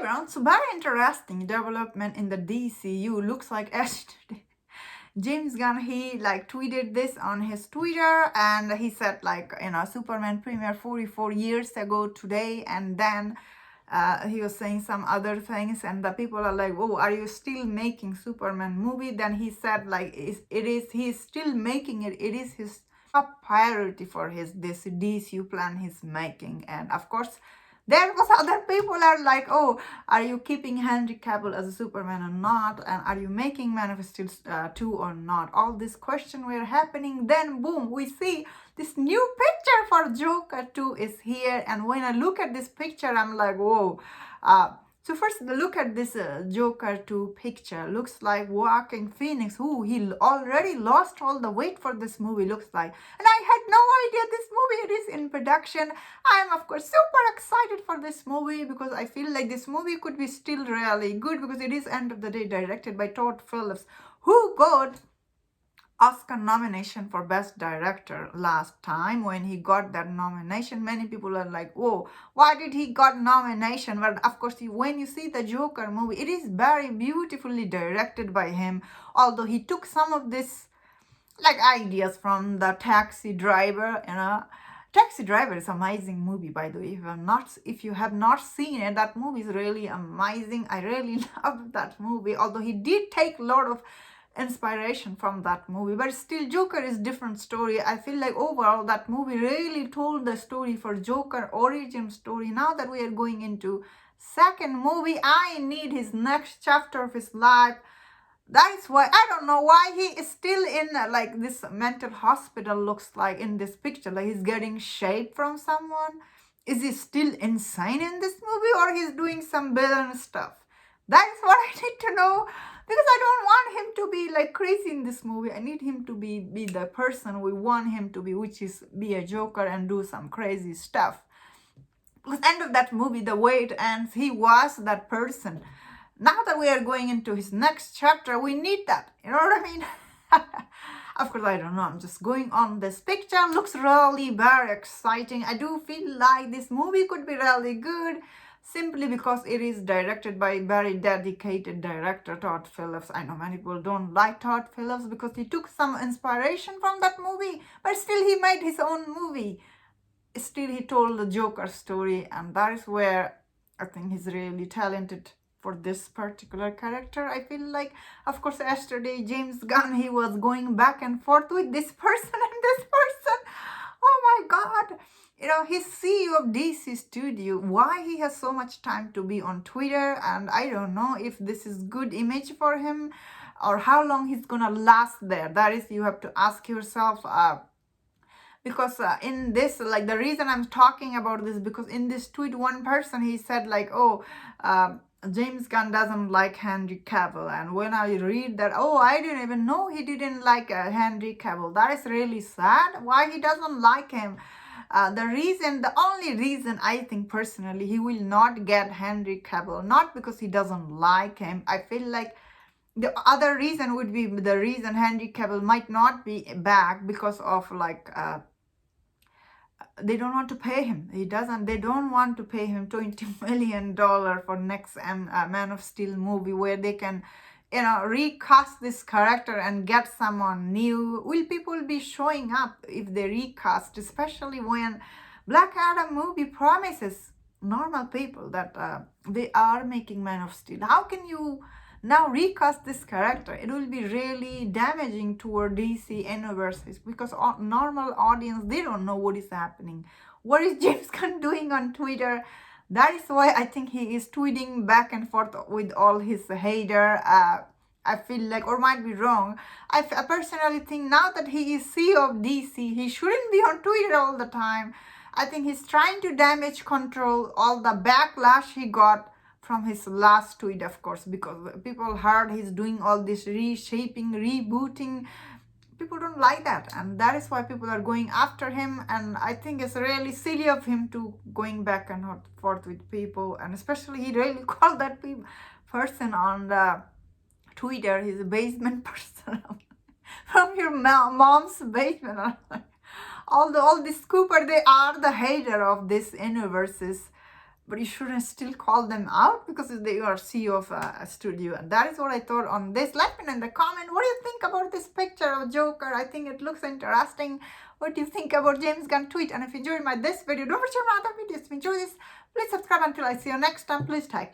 everyone, so very interesting development in the DCU. Looks like yesterday James Gunn, he like tweeted this on his Twitter, and he said like, Superman premiere 44 years ago today, and then he was saying some other things, and the people are like, oh, are you still making Superman movie? Then he said like, he's still making it. It is his top priority for this DCU plan he's making. And of course, there was other people are like, oh, are you keeping Henry Cavil as a Superman or not? And are you making Man of Steel 2 or not? All these questions were happening. Then boom, we see this new picture for Joker 2 is here. And when I look at this picture, I'm like, whoa. So first, look at this Joker 2 picture. Looks like Walking Phoenix. Ooh, he already lost all the weight for this movie, looks like. And I had no idea this movie it is in production. I'm, of course, super excited for this movie because I feel like this movie could be still really good because it is, end of the day, directed by Todd Phillips, who got Oscar nomination for Best Director last time. When he got that nomination, many people are like, whoa, why did he got nomination? But of course, when you see the Joker movie, it is very beautifully directed by him, although he took some of this like ideas from the Taxi Driver. Taxi Driver is an amazing movie, by the way. If you have not seen it, that movie is really amazing. I really love that movie, although he did take a lot of inspiration from that movie, but still Joker is different story. I feel like overall that movie really told the story for Joker origin story. Now that we are going into second movie, I need his next chapter of his life. That is why I don't know why he is still in like this mental hospital. Looks like in this picture, like he's getting shape from someone. Is he still insane in this movie, or he's doing some villain stuff? That is what I need to know, because I don't want him to be like crazy in this movie. I need him to be the person we want him to be, which is be a Joker and do some crazy stuff. Because end of that movie, the way it ends, he was that person. Now that we are going into his next chapter, we need that. You know what I mean? Of course, I don't know. I'm just going on. This picture looks really very exciting. I do feel like this movie could be really good, simply because it is directed by a very dedicated director, Todd Phillips. I know many people don't like Todd Phillips because he took some inspiration from that movie, but still he made his own movie. Still he told the Joker story, and that is where I think he's really talented for this particular character. I feel like, of course, yesterday James Gunn, he was going back and forth with this person and this person. Oh my God. He's CEO of DC Studio. Why he has so much time to be on Twitter? And I don't know if this is good image for him or how long he's gonna last there. That is, you have to ask yourself. Because in this, like, the reason I'm talking about this, because in this tweet, one person, he said like, oh, James Gunn doesn't like Henry Cavill. And when I read that, oh, I didn't even know he didn't like Henry Cavill. That is really sad. Why he doesn't like him? The only reason I think personally he will not get Henry Cavill, not because he doesn't like him. I feel like the other reason would be the reason Henry Cavill might not be back because of like they don't want to pay him. They don't want to pay him $20 million for next Man of Steel movie, where they can, recast this character and get someone new. Will people be showing up if they recast, especially when Black Adam movie promises normal people that they are making Man of Steel? How can you now recast this character? It will be really damaging toward DC universes, because normal audience, they don't know what is happening. What is James Gunn doing on Twitter? That is why I think he is tweeting back and forth with all his hater. I feel like, or might be wrong, I personally think now that he is CEO of DC, he shouldn't be on Twitter all the time. I think he's trying to damage control all the backlash he got from his last tweet, of course, because people heard he's doing all this reshaping, rebooting. People don't like that, and that is why people are going after him. And I think it's really silly of him to going back and forth with people, and especially he really called that person on the Twitter his basement person from your mom's basement. All this Cooper, they are the hater of this universes. but you shouldn't still call them out because they are CEO of a studio. And that is what I thought on this. Let me know in the comment, what do you think about this picture of Joker? I think it looks interesting. What do you think about James Gunn tweet? And if you enjoyed this video, don't forget to share my other videos. If you enjoy this, please subscribe. Until I see you next time, please take care.